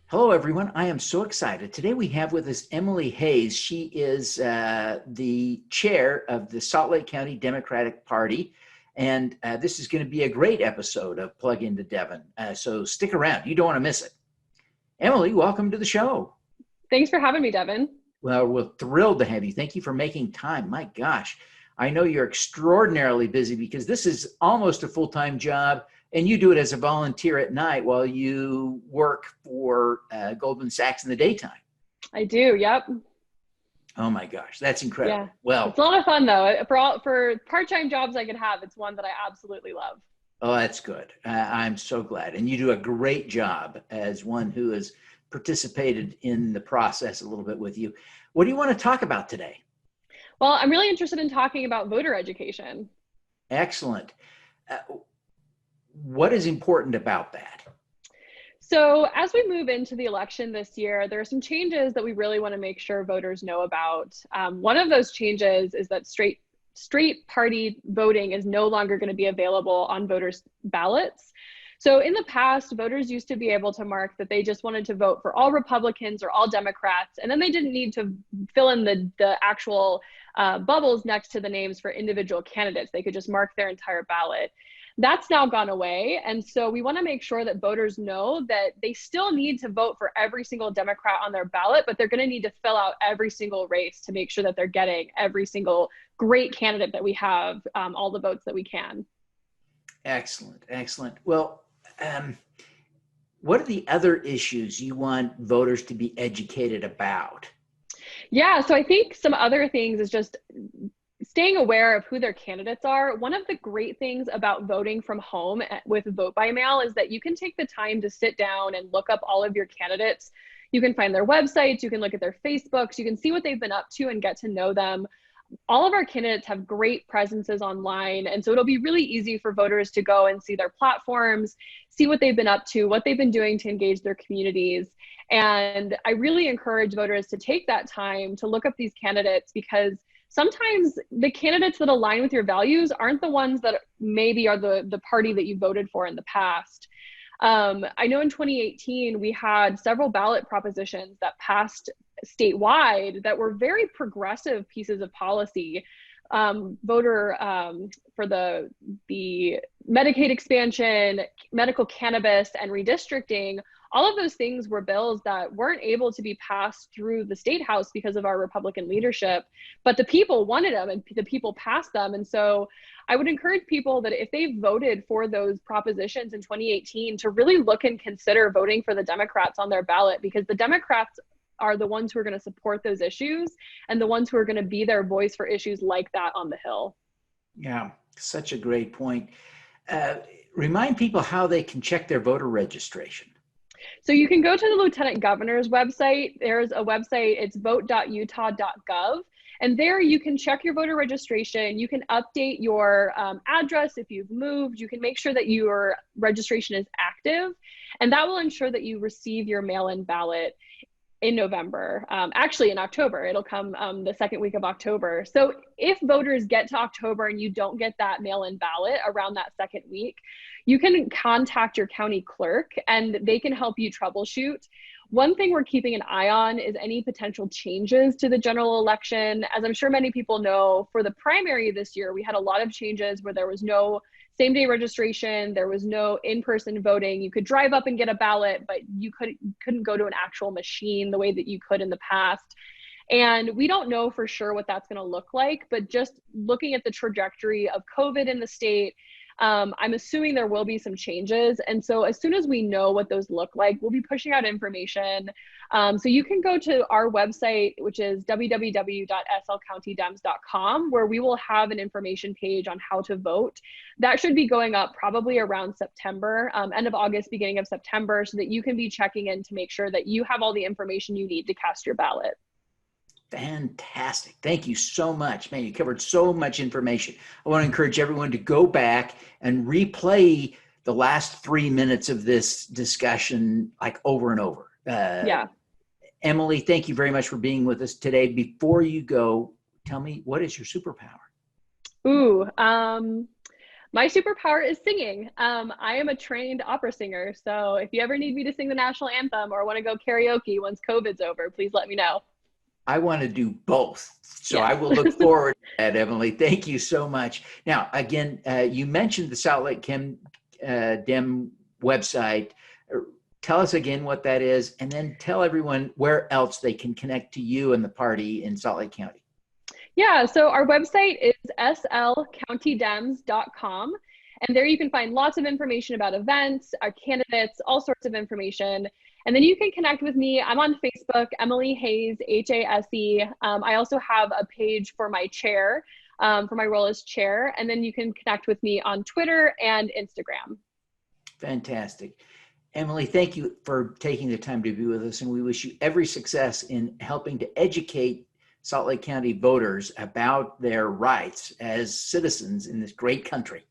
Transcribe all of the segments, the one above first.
Hello, everyone. I am so excited. Today we have with us Emily Hase. She is the chair of the Salt Lake County Democratic Party. And this is going to be a great episode of Plug Into Devin. So stick around. You don't want to miss it. Emily, welcome to the show. Thanks for having me, Devin. Well, we're thrilled to have you. Thank you for making time. My gosh, I know you're extraordinarily busy because this is almost a full-time job. And you do it as a volunteer at night while you work for Goldman Sachs in the daytime. I do. Yep. Oh my gosh, that's incredible. Yeah. Well, it's a lot of fun though. For part-time jobs I could have, it's one that I absolutely love. Oh, that's good. I'm so glad. And you do a great job as one who has participated in the process a little bit with you. What do you want to talk about today? Well, I'm really interested in talking about voter education. Excellent. What is important about that? So as we move into the election this year, there are some changes that we really want to make sure voters know about. One of those changes is that straight party voting is no longer going to be available on voters' ballots. So in the past, voters used to be able to mark that they just wanted to vote for all Republicans or all Democrats, and then they didn't need to fill in the actual bubbles next to the names for individual candidates. They could just mark their entire ballot. That's now gone away. And so we want to make sure that voters know that they still need to vote for every single Democrat on their ballot, but they're going to need to fill out every single race to make sure that they're getting every single great candidate that we have, all the votes that we can. Excellent, excellent. Well, what are the other issues you want voters to be educated about? Yeah, so I think some other things is just staying aware of who their candidates are. One of the great things about voting from home with vote by mail is that you can take the time to sit down and look up all of your candidates. You can find their websites, you can look at their Facebooks, you can see what they've been up to and get to know them. All of our candidates have great presences online, and so it'll be really easy for voters to go and see their platforms, see what they've been up to, what they've been doing to engage their communities. And I really encourage voters to take that time to look up these candidates, because sometimes the candidates that align with your values aren't the ones that maybe are the party that you voted for in the past. I know in 2018, we had several ballot propositions that passed statewide that were very progressive pieces of policy. For the Medicaid expansion, medical cannabis, and redistricting. All of those things were bills that weren't able to be passed through the state house because of our Republican leadership, but the people wanted them and the people passed them. And so I would encourage people that if they voted for those propositions in 2018 to really look and consider voting for the Democrats on their ballot, because the Democrats are the ones who are going to support those issues and the ones who are going to be their voice for issues like that on the Hill. Yeah, such a great point. Remind people how they can check their voter registration. So you can go to the Lieutenant Governor's website. There's a website, it's vote.utah.gov. And there you can check your voter registration. You can update your address if you've moved. You can make sure that your registration is active. And that will ensure that you receive your mail-in ballot in November. Actually in October, it'll come the second week of October. So if voters get to October and you don't get that mail-in ballot around that second week, you can contact your county clerk and they can help you troubleshoot. One thing we're keeping an eye on is any potential changes to the general election. As I'm sure many people know, for the primary this year, we had a lot of changes where there was no same-day registration, there was no in-person voting. You could drive up and get a ballot, but you couldn't go to an actual machine the way that you could in the past. And we don't know for sure what that's going to look like, but just looking at the trajectory of COVID in the state, I'm assuming there will be some changes. And so as soon as we know what those look like, we'll be pushing out information. So you can go to our website, which is www.slcountydems.com, where we will have an information page on how to vote. That should be going up probably around September, end of August, beginning of September, so that you can be checking in to make sure that you have all the information you need to cast your ballot. Fantastic. Thank you so much. Man, you covered so much information. I want to encourage everyone to go back and replay the last 3 minutes of this discussion like over and over. Yeah. Emily, thank you very much for being with us today. Before you go, tell me, what is your superpower? Ooh, My superpower is singing. I am a trained opera singer. So if you ever need me to sing the national anthem or want to go karaoke once COVID's over, please let me know. I want to do both. So I Yes. will look forward to that, Emily. Thank you so much. Now, again, you mentioned the Salt Lake Dem website. Tell us again what that is, and then tell everyone where else they can connect to you and the party in Salt Lake County. Yeah, so our website is slcountydems.com. And there you can find lots of information about events, our candidates, all sorts of information. And then you can connect with me. I'm on Facebook, Emily Hase, Hase. I also have a page for my chair, for my role as chair. And then you can connect with me on Twitter and Instagram. Fantastic. Emily, thank you for taking the time to be with us, and we wish you every success in helping to educate Salt Lake County voters about their rights as citizens in this great country.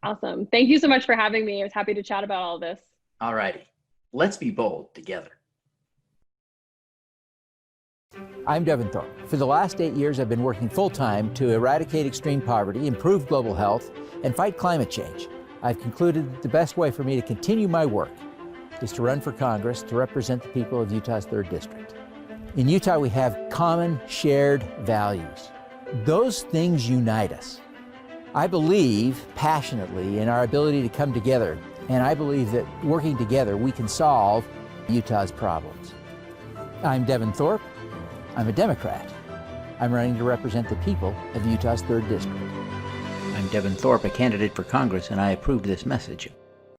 Awesome. Thank you so much for having me. I was happy to chat about all this. All righty. Let's be bold together. I'm Devin Thorpe. For the last 8 years, I've been working full-time to eradicate extreme poverty, improve global health, and fight climate change. I've concluded that the best way for me to continue my work is to run for Congress to represent the people of Utah's 3rd District. In Utah, we have common shared values. Those things unite us. I believe passionately in our ability to come together, and I believe that working together, we can solve Utah's problems. I'm Devin Thorpe. I'm a Democrat. I'm running to represent the people of Utah's 3rd District. I'm Devin Thorpe, a candidate for Congress, and I approve this message.